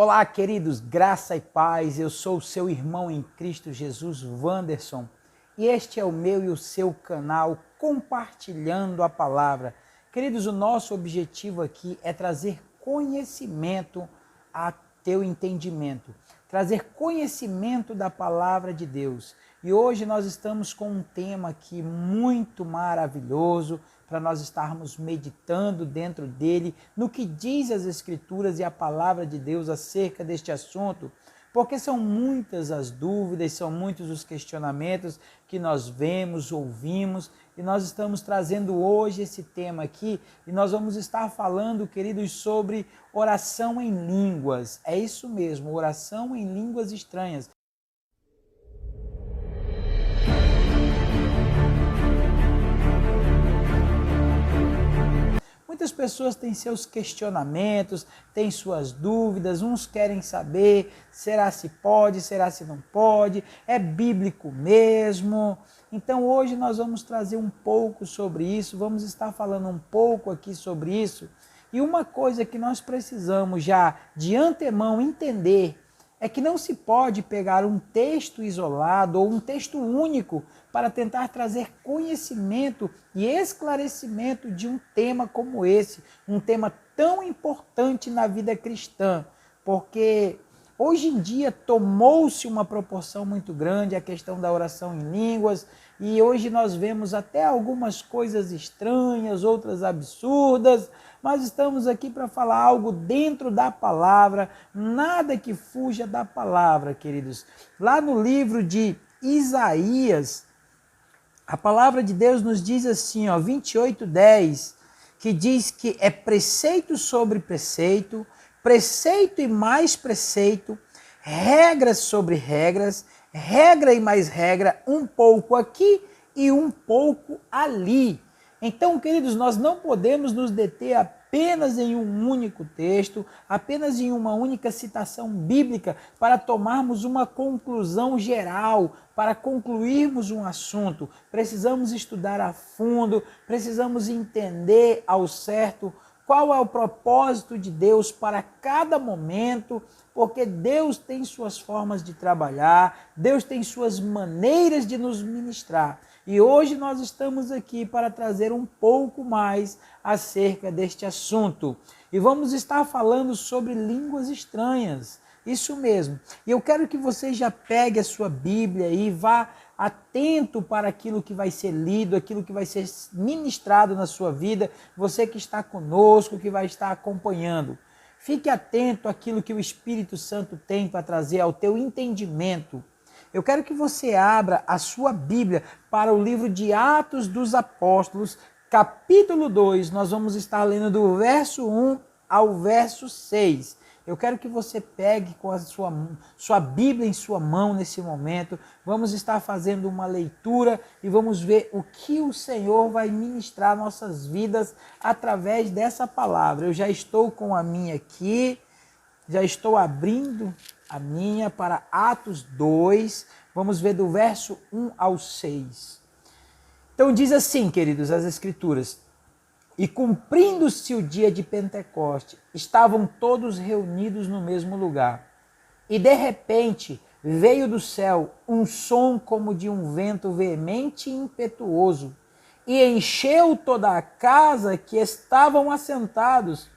Olá, queridos, graça e paz, eu sou o seu irmão em Cristo Jesus, Wanderson, e este é o meu e o seu canal Compartilhando a Palavra. Queridos, o nosso objetivo aqui é trazer conhecimento a teu entendimento, trazer conhecimento da Palavra de Deus. E hoje nós estamos com um tema aqui muito maravilhoso, para nós estarmos meditando dentro dele, no que diz as Escrituras e a Palavra de Deus acerca deste assunto, porque são muitas as dúvidas, são muitos os questionamentos que nós vemos, ouvimos, e nós estamos trazendo hoje esse tema aqui, e nós vamos estar falando, queridos, sobre oração em línguas. É isso mesmo, oração em línguas estranhas. Muitas pessoas têm seus questionamentos, têm suas dúvidas, uns querem saber, será se pode, será se não pode, é bíblico mesmo? Então hoje nós vamos trazer um pouco sobre isso, vamos estar falando um pouco aqui sobre isso. E uma coisa que nós precisamos já de antemão entender é que não se pode pegar um texto isolado ou um texto único para tentar trazer conhecimento e esclarecimento de um tema como esse, um tema tão importante na vida cristã, porque hoje em dia tomou-se uma proporção muito grande a questão da oração em línguas, e hoje nós vemos até algumas coisas estranhas, outras absurdas, mas estamos aqui para falar algo dentro da palavra, nada que fuja da palavra, queridos. Lá no livro de Isaías, a palavra de Deus nos diz assim, 28:10, que diz que é preceito sobre preceito, preceito e mais preceito, regras sobre regras, regra e mais regra, um pouco aqui e um pouco ali. Então, queridos, nós não podemos nos deter apenas em um único texto, apenas em uma única citação bíblica para tomarmos uma conclusão geral, para concluirmos um assunto. Precisamos estudar a fundo, precisamos entender ao certo qual é o propósito de Deus para cada momento, porque Deus tem suas formas de trabalhar, Deus tem suas maneiras de nos ministrar. E hoje nós estamos aqui para trazer um pouco mais acerca deste assunto. E vamos estar falando sobre línguas estranhas. Isso mesmo. E eu quero que você já pegue a sua Bíblia e vá atento para aquilo que vai ser lido, aquilo que vai ser ministrado na sua vida. Você que está conosco, que vai estar acompanhando. Fique atento àquilo que o Espírito Santo tem para trazer ao teu entendimento. Eu quero que você abra a sua Bíblia para o livro de Atos dos Apóstolos, capítulo 2. Nós vamos estar lendo do verso 1 ao verso 6. Eu quero que você pegue com a sua Bíblia em sua mão nesse momento. Vamos estar fazendo uma leitura e vamos ver o que o Senhor vai ministrar nossas vidas através dessa palavra. Eu já estou com a minha aqui, já estou abrindo a minha para Atos 2, vamos ver do verso 1 ao 6. Então diz assim, queridos, as Escrituras: e cumprindo-se o dia de Pentecoste, estavam todos reunidos no mesmo lugar. E de repente veio do céu um som como de um vento veemente e impetuoso, e encheu toda a casa que estavam assentados.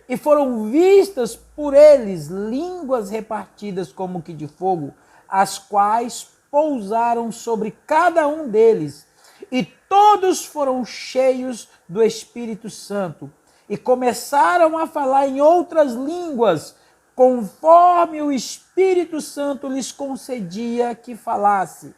E foram vistas por eles línguas repartidas como que de fogo, as quais pousaram sobre cada um deles. E todos foram cheios do Espírito Santo e começaram a falar em outras línguas, conforme o Espírito Santo lhes concedia que falasse.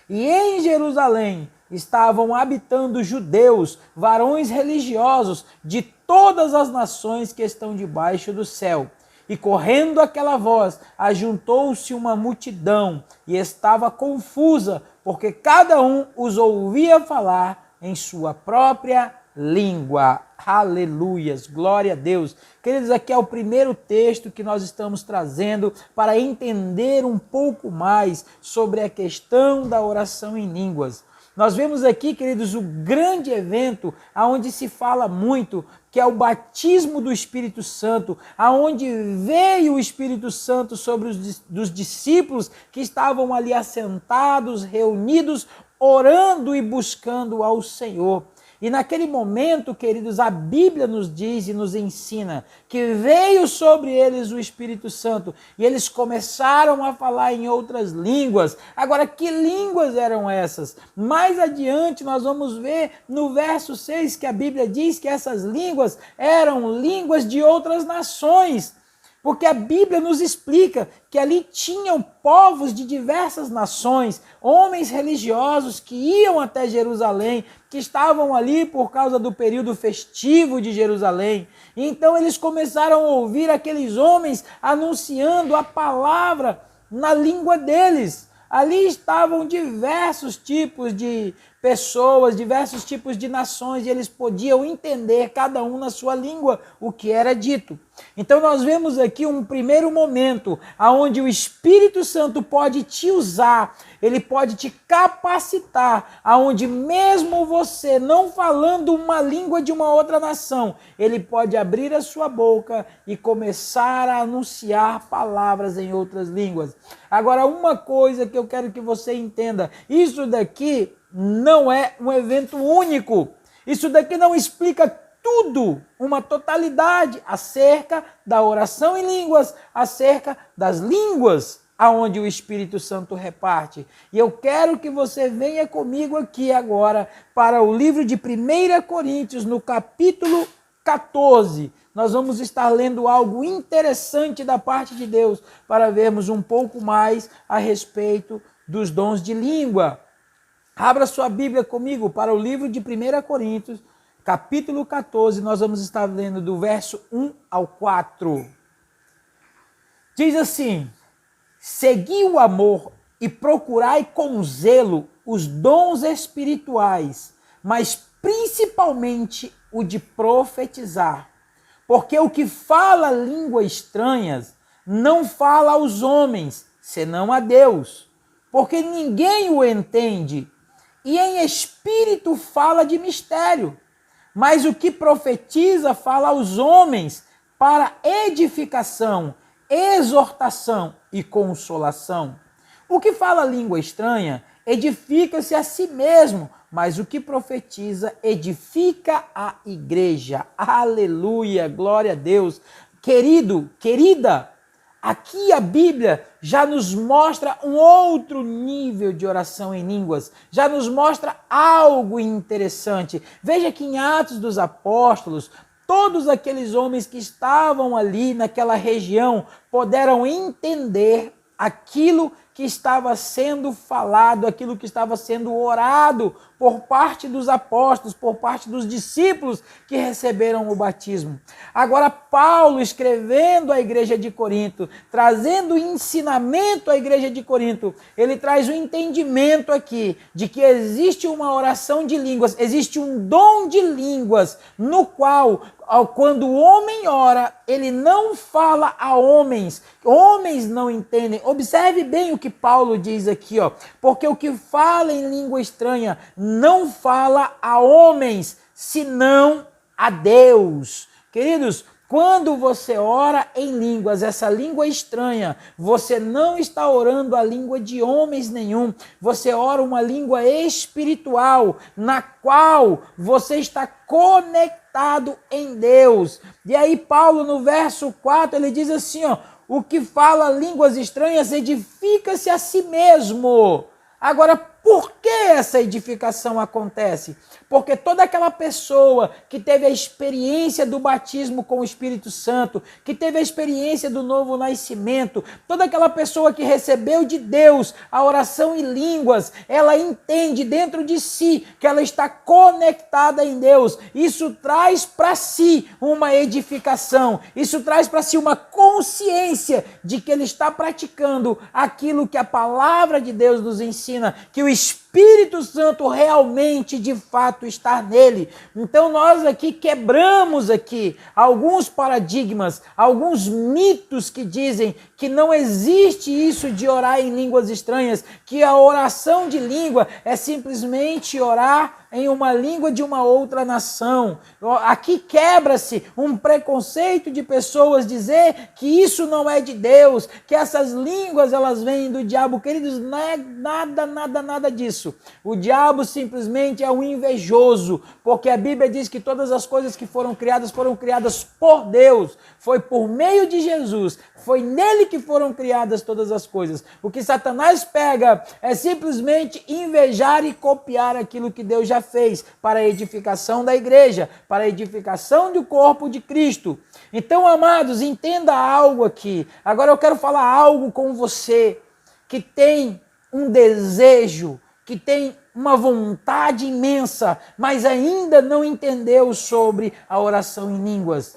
E em Jerusalém estavam habitando judeus, varões religiosos de todas as nações que estão debaixo do céu. E correndo aquela voz, ajuntou-se uma multidão e estava confusa, porque cada um os ouvia falar em sua própria língua. Aleluias, glória a Deus. Queridos, aqui é o primeiro texto que nós estamos trazendo para entender um pouco mais sobre a questão da oração em línguas. Nós vemos aqui, queridos, o grande evento aonde se fala muito, que é o batismo do Espírito Santo, aonde veio o Espírito Santo sobre os discípulos que estavam ali assentados, reunidos, orando e buscando ao Senhor. E naquele momento, queridos, a Bíblia nos diz e nos ensina que veio sobre eles o Espírito Santo e eles começaram a falar em outras línguas. Agora, que línguas eram essas? Mais adiante nós vamos ver no verso 6 que a Bíblia diz que essas línguas eram línguas de outras nações. Porque a Bíblia nos explica que ali tinham povos de diversas nações, homens religiosos que iam até Jerusalém, que estavam ali por causa do período festivo de Jerusalém. Então eles começaram a ouvir aqueles homens anunciando a palavra na língua deles. Ali estavam diversos tipos de pessoas, diversos tipos de nações, e eles podiam entender, cada um na sua língua, o que era dito. Então nós vemos aqui um primeiro momento onde o Espírito Santo pode te usar, ele pode te capacitar, aonde mesmo você não falando uma língua de uma outra nação, ele pode abrir a sua boca e começar a anunciar palavras em outras línguas. Agora, uma coisa que eu quero que você entenda, isso daqui não é um evento único. Isso daqui não explica tudo, uma totalidade acerca da oração em línguas, acerca das línguas aonde o Espírito Santo reparte. E eu quero que você venha comigo aqui agora para o livro de 1 Coríntios, no capítulo 14. Nós vamos estar lendo algo interessante da parte de Deus para vermos um pouco mais a respeito dos dons de língua. Abra sua Bíblia comigo para o livro de 1 Coríntios, capítulo 14, nós vamos estar lendo do verso 1 ao 4. Diz assim: segui o amor e procurai com zelo os dons espirituais, mas principalmente o de profetizar. Porque o que fala línguas estranhas não fala aos homens, senão a Deus, porque ninguém o entende. E em espírito fala de mistério, mas o que profetiza fala aos homens para edificação, exortação e consolação. O que fala língua estranha edifica-se a si mesmo, mas o que profetiza edifica a igreja. Aleluia, glória a Deus. Querido, querida, aqui a Bíblia já nos mostra um outro nível de oração em línguas, já nos mostra algo interessante. Veja que em Atos dos Apóstolos, todos aqueles homens que estavam ali naquela região puderam entender aquilo que estava sendo falado, aquilo que estava sendo orado por parte dos apóstolos, por parte dos discípulos que receberam o batismo. Agora Paulo, escrevendo à igreja de Corinto, trazendo ensinamento à igreja de Corinto, ele traz o entendimento aqui de que existe uma oração de línguas, existe um dom de línguas, no qual, quando o homem ora, ele não fala a homens não entendem. Observe bem o que Paulo diz aqui, porque o que fala em língua estranha não fala a homens, senão a Deus. Queridos, quando você ora em línguas, essa língua estranha, você não está orando a língua de homens nenhum, você ora uma língua espiritual, na qual você está conectado em Deus. E aí Paulo, no verso 4, ele diz assim, o que fala línguas estranhas edifica-se a si mesmo. Agora, por que essa edificação acontece? Porque toda aquela pessoa que teve a experiência do batismo com o Espírito Santo, que teve a experiência do novo nascimento, toda aquela pessoa que recebeu de Deus a oração em línguas, ela entende dentro de si que ela está conectada em Deus. Isso traz para si uma edificação, isso traz para si uma consciência de que ele está praticando aquilo que a palavra de Deus nos ensina, que o Espírito Espírito Santo realmente, de fato, estar nele. Então nós aqui quebramos aqui alguns paradigmas, alguns mitos que dizem que não existe isso de orar em línguas estranhas, que a oração de língua é simplesmente orar em uma língua de uma outra nação. Aqui quebra-se um preconceito de pessoas dizer que isso não é de Deus, que essas línguas elas vêm do diabo. Queridos, não é nada disso. O diabo simplesmente é um invejoso, porque a Bíblia diz que todas as coisas que foram criadas por Deus. Foi por meio de Jesus, foi nele que foram criadas todas as coisas. O que Satanás pega é simplesmente invejar e copiar aquilo que Deus já fez para a edificação da igreja, para a edificação do corpo de Cristo. Então, amados, entenda algo aqui. Agora eu quero falar algo com você que tem um desejo, que tem uma vontade imensa, mas ainda não entendeu sobre a oração em línguas.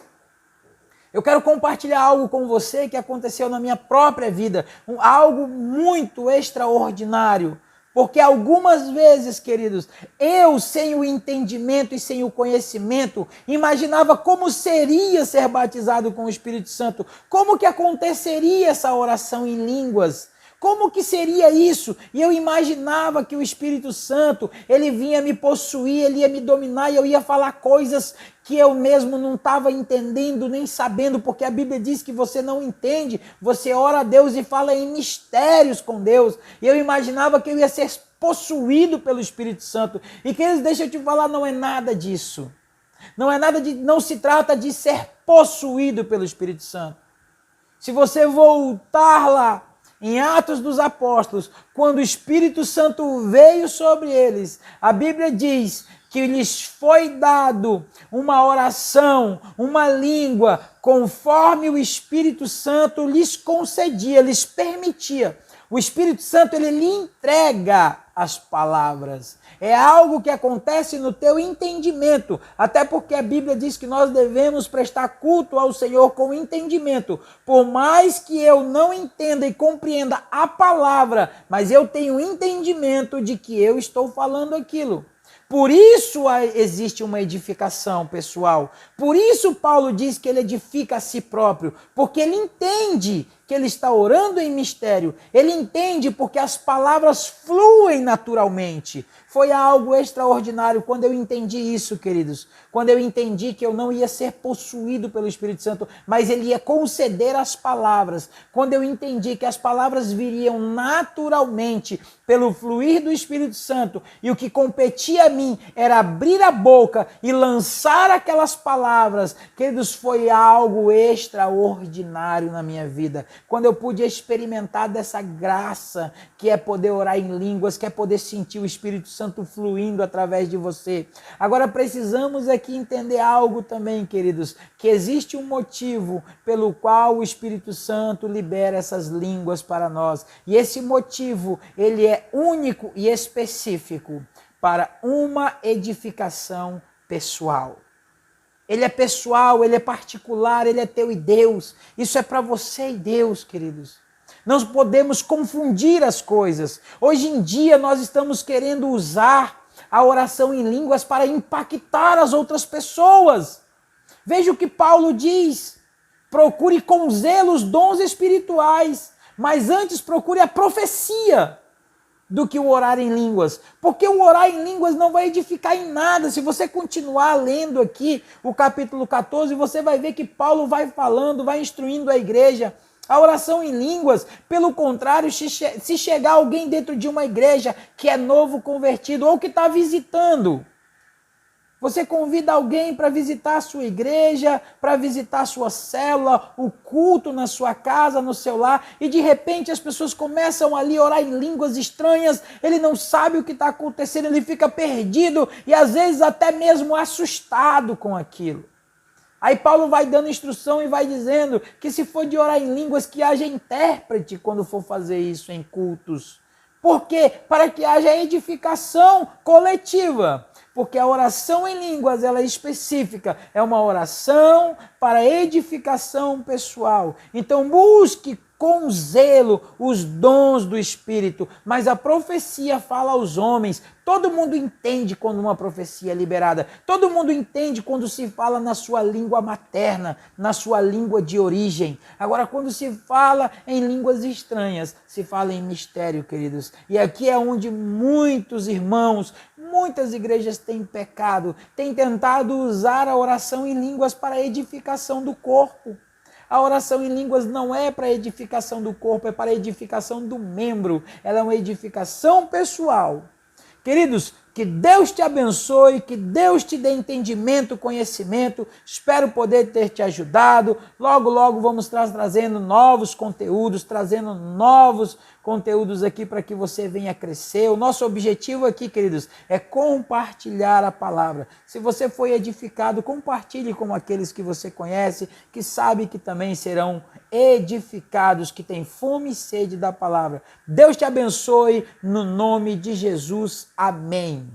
Eu quero compartilhar algo com você que aconteceu na minha própria vida, algo muito extraordinário. Porque algumas vezes, queridos, eu, sem o entendimento e sem o conhecimento, imaginava como seria ser batizado com o Espírito Santo, como que aconteceria essa oração em línguas. Como que seria isso? E eu imaginava que o Espírito Santo, ele vinha me possuir, ele ia me dominar e eu ia falar coisas que eu mesmo não estava entendendo nem sabendo, porque a Bíblia diz que você não entende, você ora a Deus e fala em mistérios com Deus. E eu imaginava que eu ia ser possuído pelo Espírito Santo. E queridos, deixa eu te falar, não é nada disso. Não se trata de ser possuído pelo Espírito Santo. Se você voltar lá, em Atos dos Apóstolos, quando o Espírito Santo veio sobre eles, a Bíblia diz que lhes foi dado uma oração, uma língua, conforme o Espírito Santo lhes concedia, lhes permitia. O Espírito Santo, ele lhe entrega as palavras. É algo que acontece no teu entendimento, até porque a Bíblia diz que nós devemos prestar culto ao Senhor com entendimento. Por mais que eu não entenda e compreenda a palavra, mas eu tenho entendimento de que eu estou falando aquilo. Por isso existe uma edificação pessoal. Por isso Paulo diz que ele edifica a si próprio, porque ele entende que ele está orando em mistério. Ele entende porque as palavras fluem naturalmente. Foi algo extraordinário quando eu entendi isso, queridos. Quando eu entendi que eu não ia ser possuído pelo Espírito Santo, mas ele ia conceder as palavras. Quando eu entendi que as palavras viriam naturalmente pelo fluir do Espírito Santo, e o que competia a mim era abrir a boca e lançar aquelas palavras, queridos, foi algo extraordinário na minha vida. Quando eu pude experimentar dessa graça, que é poder orar em línguas, que é poder sentir o Espírito Santo fluindo através de você. Agora precisamos aqui entender algo também, queridos, que existe um motivo pelo qual o Espírito Santo libera essas línguas para nós. E esse motivo, ele é único e específico para uma edificação pessoal. Ele é pessoal, ele é particular, ele é teu e Deus. Isso é para você e Deus, queridos. Não podemos confundir as coisas. Hoje em dia nós estamos querendo usar a oração em línguas para impactar as outras pessoas. Veja o que Paulo diz. Procure com zelo os dons espirituais, mas antes procure a profecia do que o orar em línguas. Porque o orar em línguas não vai edificar em nada. Se você continuar lendo aqui o capítulo 14, você vai ver que Paulo vai falando, vai instruindo a igreja. A oração em línguas, pelo contrário, se chegar alguém dentro de uma igreja que é novo convertido ou que está visitando, você convida alguém para visitar a sua igreja, para visitar a sua célula, o culto na sua casa, no seu lar, e de repente as pessoas começam ali a orar em línguas estranhas, ele não sabe o que está acontecendo, ele fica perdido e às vezes até mesmo assustado com aquilo. Aí Paulo vai dando instrução e vai dizendo que se for de orar em línguas, que haja intérprete quando for fazer isso em cultos. Por quê? Para que haja edificação coletiva. Porque a oração em línguas, ela é específica. É uma oração para edificação pessoal. Então busque com zelo os dons do Espírito, mas a profecia fala aos homens. Todo mundo entende quando uma profecia é liberada, todo mundo entende quando se fala na sua língua materna, na sua língua de origem. Agora, quando se fala em línguas estranhas, se fala em mistério, queridos. E aqui é onde muitos irmãos, muitas igrejas têm pecado, têm tentado usar a oração em línguas para a edificação do corpo. A oração em línguas não é para edificação do corpo, é para edificação do membro. Ela é uma edificação pessoal. Queridos, que Deus te abençoe, que Deus te dê entendimento, conhecimento. Espero poder ter te ajudado. Logo, logo vamos estar trazendo novos conteúdos, aqui para que você venha crescer. O nosso objetivo aqui, queridos, é compartilhar a palavra. Se você foi edificado, compartilhe com aqueles que você conhece, que sabe que também serão edificados, que têm fome e sede da palavra. Deus te abençoe, no nome de Jesus. Amém.